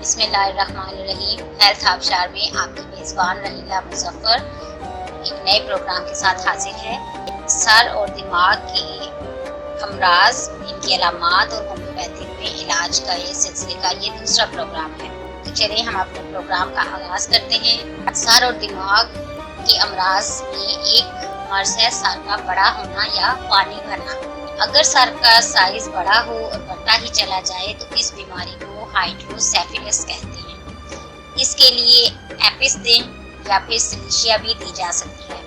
بسم اللہ الرحمن الرحیم۔ ہیلتھ آبشار میں آپ کی میزبان رحیلہ مظفر ایک نئے پروگرام کے ساتھ حاضر ہے۔ سر اور دماغ کے امراض، ان کی علامات اور ہومیوپیتھک میں علاج کا یہ سلسلے کا یہ دوسرا پروگرام ہے۔ تو چلیے ہم اپنے پروگرام کا آغاز کرتے ہیں۔ سر اور دماغ کے امراض میں ایک مرض ہے سر کا بڑا ہونا یا پانی بھرنا۔ اگر سر کا سائز بڑا ہو اور بڑھتا ہی چلا جائے تو اس بیماری کو ہائیڈروسیفلس کہتے ہیں۔ اس کے لیے ایپس دیں یا پھر سلیشیا بھی دی جا سکتی ہے۔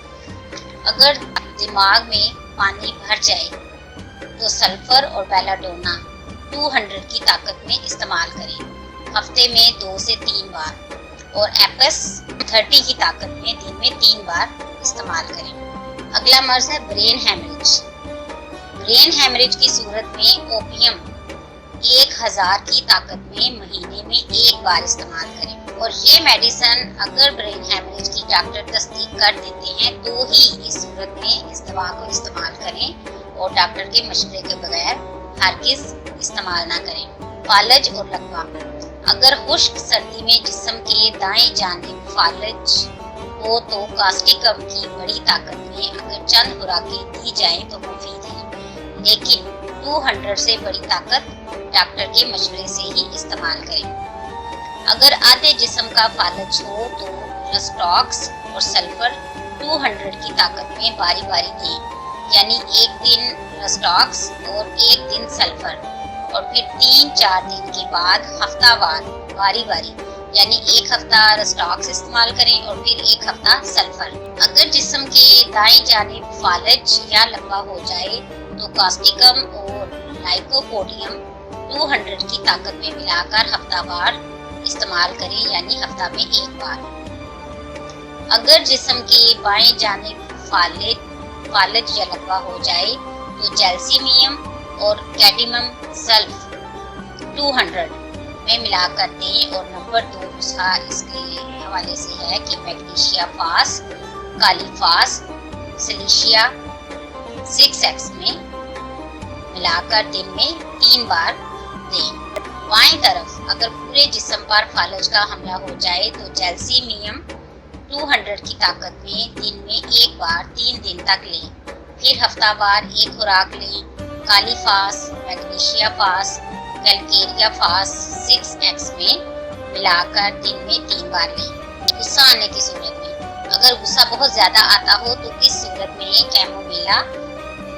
اگر دماغ میں پانی بھر جائے تو سلفر اور بیلاڈونا 200 کی طاقت میں استعمال کریں، ہفتے میں 2 سے 3 بار، اور ایپس 30 کی طاقت میں دن میں 3 بار استعمال کریں۔ اگلا مرض ہے برین ہیمریج۔ برین ہیمریج کی صورت میں اوپیم 1000 کی طاقت میں مہینے میں 1 بار استعمال کریں، اور یہ میڈیسن اگر برین ہیمریج کی ڈاکٹر تصدیق کر دیتے ہیں تو ہی اس صورت میں اس دوا کو استعمال کریں، اور ڈاکٹر کے مشورے کے بغیر ہرگز استعمال نہ کریں۔ فالج اور لکوا۔ اگر خشک سردی میں جسم کے دائیں جانب فالج ہو تو کاسٹیکم کی بڑی طاقت میں اگر چند خوراکیں دی جائیں تو مفید ہے، لیکن 200 سے بڑی طاقت ڈاکٹر کے مشورے سے ہی استعمال کریں۔ اگر آدھے جسم کا فالج ہو تو رسٹاکس اور سلفر 200 کی طاقت میں باری باری دیں، یعنی ایک دن رسٹاکس اور ایک دن سلفر، اور پھر 3-4 دن کے بعد ہفتہ وار باری باری، یعنی ایک ہفتہ رسٹاکس استعمال کریں اور پھر ایک ہفتہ سلفر۔ اگر جسم کے دائیں جانب فالج یا لکوا ہو جائے تو کاسٹیکم اور لائکوپوڈیم 200 کی طاقت میں ملا کر ہفتہ وار استعمال کریں، یعنی ہفتہ میں 1 بار۔ اگر جسم کے بائیں جانب فالج یا لکوا ہو جائے تو جیلسیمیم اور کیڈمیم سلف 200 میں ملا کر دیں، اور نمبر 2 نسخہ اس کے حوالے سے ہے کہ میگنیشیا فاس، کالی فاس، سلیشیا 6X میں ملا کر دن میں 3 بار دیں۔ بائیں طرف اگر پورے جسم پر فالج کا حملہ ہو جائے تو جیلسیمیم 200 کی طاقت میں دن میں 1 بار 3 دن تک لیں، پھر ہفتہ وار 1 خوراک لیں۔ کالی فاس، میگنیشیا فاس، کیلکیریا فاس 6X میں ملا کر دن میں 3 بار لیں۔ غصہ آنے کی صورت میں اگر غصہ بہت زیادہ آتا ہو تو اس صورت میں کیمومیلا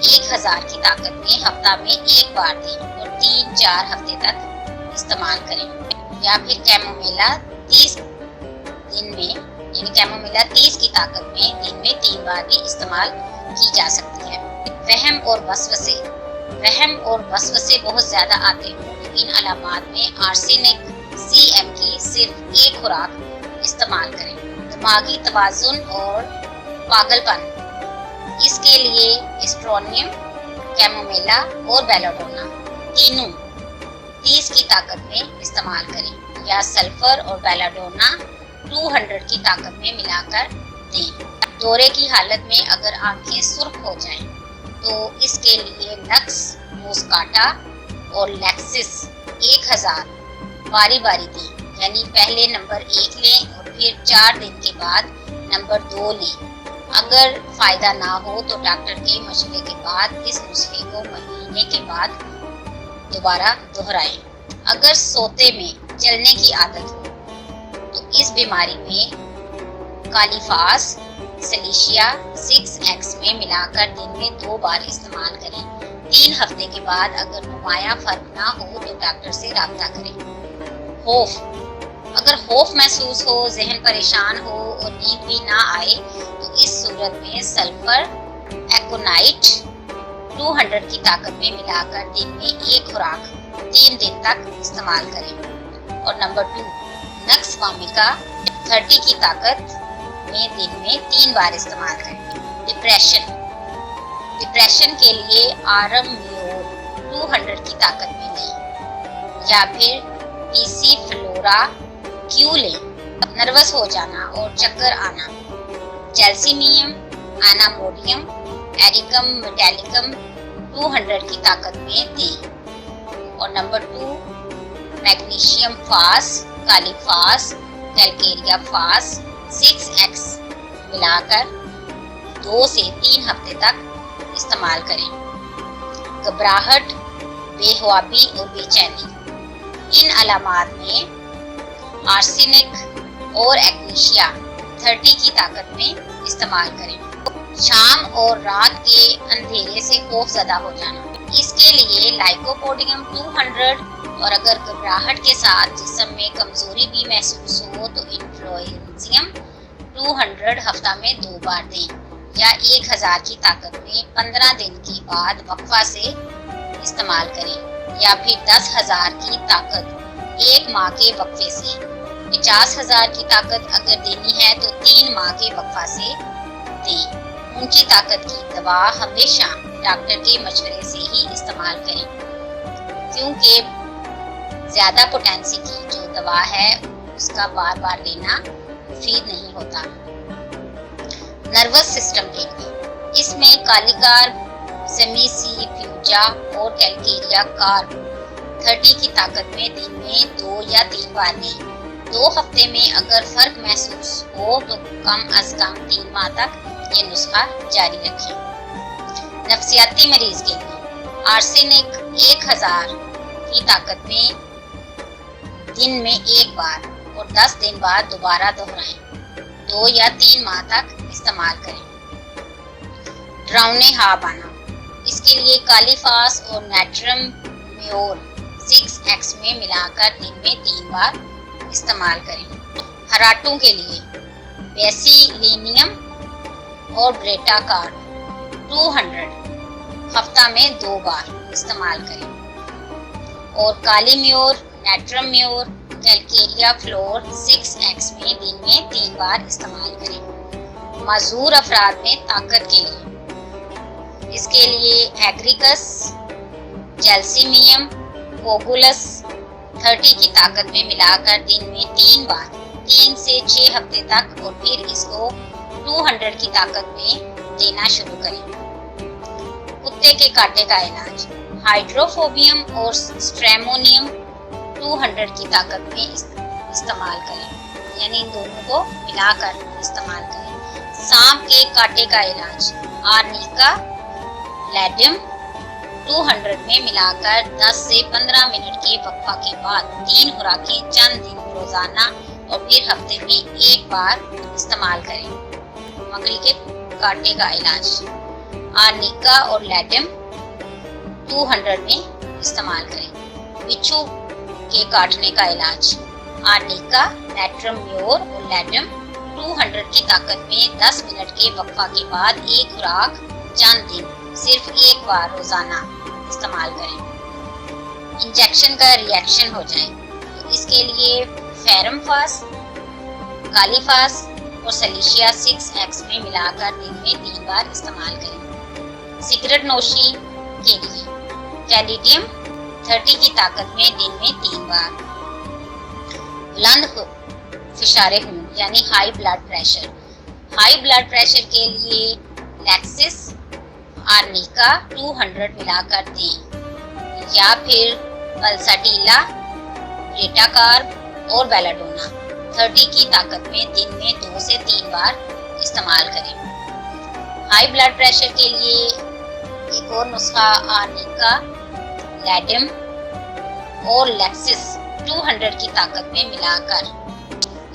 1000 کی طاقت میں ہفتہ میں 1 بار دیں اور 3-4 ہفتے تک استعمال کریں، یا پھر کیمومیلا 30 دن میں، یعنی کیمومیلا 30 کی طاقت میں دن میں 3 بار بھی استعمال کی جا سکتی ہے۔ وہم اور وسوسے بہت زیادہ آتے ہوں تو ان علامات میں آرسینک CM کی صرف 1 خوراک استعمال کریں۔ دماغی توازن اور پاگل پن، اس کے لیے اسٹرونیم، کیمومیلا اور بیلاڈونا تینوں 30 کی طاقت میں استعمال کریں، یا سلفر اور بیلاڈونا 200 کی طاقت میں ملا کر دیں۔ دورے کی حالت میں اگر آنکھیں سرخ ہو جائیں تو اس کے لیے نکس، موسکاٹا اور لیکسس 1000 باری باری دیں، یعنی پہلے نمبر 1 لیں اور پھر 4 دن کے بعد نمبر 2 لیں۔ اگر فائدہ نہ ہو تو ڈاکٹر کے مشورے کے بعد اس نسخے کو مہینے کے بعد دوبارہ دہرائیں۔ اگر سوتے میں چلنے کی عادت ہو تو اس بیماری میں کالی فاس، سلیشیا 6X میں ملا کر دن میں 2 بار استعمال کریں۔ 3 ہفتے کے بعد اگر نمایاں فرق نہ ہو تو ڈاکٹر سے رابطہ کریں۔ خوف، اگر خوف محسوس ہو، ذہن پریشان ہو اور نیند بھی نہ آئے تو اس صورت میں سلفر ایکونائٹ 200 کی طاقت میں ملا کر دن میں 1 خوراک 3 دن تک استعمال کریں۔ اور نمبر 2 نکس وامیکا 30 کی طاقت میں دن میں 3 بار استعمال کریں۔ ڈپریشن کے لیے آرم میور 200 کی طاقت میں لیں، یا پھر پیسی فلورا کیو لیں۔ نروس ہو جانا اور چکر آنا، جیلسیمیم، ایناموڈیم، ایریکم میٹیلکم 200 کی طاقت میں دیں۔ اور نمبر 2 मैग्नीशियम फास, काली फास, कैलकेरिया फास 6x मिलाकर 2 से 3 हफ्ते तक इस्तेमाल करें। घबराहट, बेख्वाबी और बेचैनी, इन अलामात में आर्सेनिक और एक्नेशिया 30 की ताकत में इस्तेमाल करें। शाम और रात के अंधेरे से खौफजदा हो जाना, इसके लिए लाइकोपोडियम 200 और अगर घबराहट के साथ जिस्म में कमजोरी भी महसूस हो तो इन्फ्लुएंजियम 200 हफ्ता में 2 बार दें या 1000 की ताकत में 15 दिन के बाद वक्फा से इस्तेमाल करें या फिर 10,000 की ताकत 1 माह के वक्फे से। 50,000 की ताकत अगर देनी है तो 3 माह के वक्फा से दें। ऊंची ताकत की दवा हमेशा डॉक्टर के मशवरे से ही इस्तेमाल करें, क्योंकि ज्यादा पोटेंसी की जो दवा है उसका बार बार लेना मुफीद नहीं होता। नर्वस सिस्टम के लिए इसमें कालीकार्ब, सेमीसी, फ्यूजा और कैलकेरिया कार्ब 30 की ताकत में दिन में 2 या 3 बार लें। 2 हफ्ते में अगर फर्क महसूस हो तो कम अज कम 3 माह तक ये नुस्खा जारी रखें। नफ्सियाती मरीज के लिए आर्सेनिक 1000 की ताकत में दिन में 1 बार और 10 दिन बाद दोबारा दोहराएं। 2 या 3 माह तक इस्तेमाल करें। ड्राउने हाब आना, इसके लिए कालीफास और नेट्रम म्योर 6x में मिलाकर दिन में 3 बार इस्तेमाल करें। हराटों के लिए बेसिलिनियम और ब्रेटा कार्ड 200 हफ्ता में 2 बार इस्तेमाल करें और kali mur, natrum mur, calcarea fluor 6x में दिन में 3 बार इस्तेमाल करें। माजूर अफराद में ताकत के लिए इसके लिए एग्रिकस, जैल्सीमियम, कोगुलस 30 की ताकत में मिलाकर दिन में 3 बार 3 से 6 हफ्ते तक और फिर इसको 200 की ताकत में देना शुरू करें। कुत्ते के कांटे का इलाज हाइड्रोफोबियम और स्ट्रेमोनियम 200 की ताकत में इस्तेमाल करें, यानी इन दोनों को मिलाकर इस्तेमाल करें। सांप के कांटे का इलाज आर्निका, लैडियम 200 में मिलाकर 10 से 15 मिनट के वक्फा के बाद 3 खुराकें चंद दिन रोजाना और फिर हफ्ते में 1 बार इस्तेमाल करें। मकड़ी के कांटे का इलाज आर्निका और लैडियम 200 में इस्तेमाल करें। बिच्छू के काटने का इलाज आर्निका, नेट्रम म्योर और लैडियम 200 की ताकत में 10 मिनट के वक्फा के बाद 1 खुराक चंद दिन सिर्फ 1 बार रोजाना इस्तेमाल करें। इंजेक्शन का रिएक्शन हो जाए तो इसके लिए फेरम फास, कालीफास और सलीशिया 6x में मिलाकर दिन में 3 बार इस्तेमाल करें। सिगरेट नोशी के लिए कैलिडियम 30 की ताकत में दिन में 3 बार। बुलंद फिशारे खून यानी high blood pressure, high blood pressure के लिए लैक्सिस, आर्निका 200 मिलाकर दें या फिर पल्साटीला, ब्रेटाकार्ब और बेलाडोना 30 की ताकत में दिन में 2 से 3 बार इस्तेमाल करें। हाई ब्लड प्रेशर के लिए एक और नुस्खा आर्निका, लैडियम और लैक्सिस 200 की ताकत में मिलाकर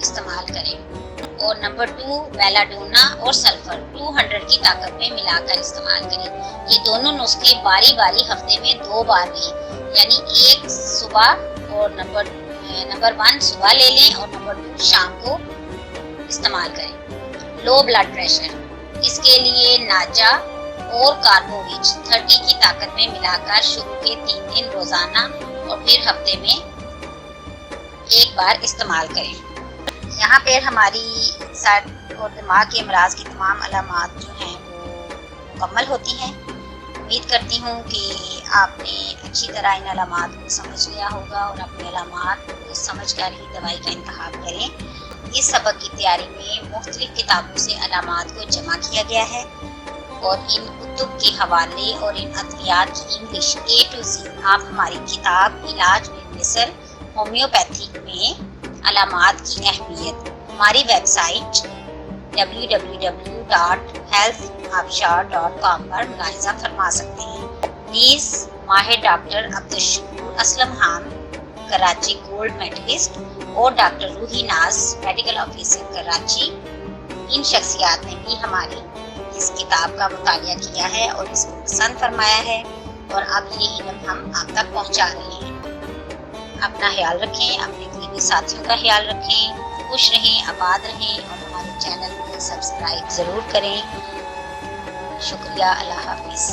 इस्तेमाल करें। और नंबर 2 बेलाडोना और सल्फर 200 की ताकत में मिलाकर इस्तेमाल करें। ये दोनों नुस्खे बारी बारी हफ्ते में 2 बार लें, यानी एक सुबह और नंबर 1 सुबह ले लें और नंबर 2 शाम को इस्तेमाल करें। लो ब्लड प्रेशर, इसके लिए नाजा और कार्बोविच 30 की ताकत में मिलाकर शुरू के 3 दिन रोजाना और फिर हफ्ते में 1 बार इस्तेमाल करें। यहाँ पर हमारी सर और दिमाग के अमराज की तमाम अलामात जो हैं वो मुकम्मल होती हैं। उम्मीद करती हूँ कि आपने अच्छी तरह इन अलामात को समझ लिया होगा और अपने अलामात को समझ कर ही दवाई का इंतखाब करें। इस सबक की तैयारी में मुख्तलिफ किताबों से अलामात को जमा किया गया है और इन कुतुब के हवाले और इन अद्वियात की इंग्लिश A to Z आप हमारी किताब इलाज बिल मिसल होम्योपैथी में अलामात की अहमियत। हमारी वेबसाइट www.healthabshar.com पर मुलाहिजा फरमा सकते हैं। प्लीज़ माहिर doctor Abdul Shakoor Aslam Khan, Karachi gold medallist, और doctor Roohi Naz, medical officer Karachi, इन शख्सियात ने भी हमारी इस किताब का मुतालिया किया है और इसको पसंद फरमाया है, और अब ये इल्म हम आप तक पहुंचा रहे हैं। अपना ख्याल रखें, अपने करीबी साथियों का ख्याल रखें, खुश रहें, आबाद रहें, और हमारे चैनल को सब्सक्राइब ज़रूर करें। शुक्रिया, अल्लाह हाफिज़।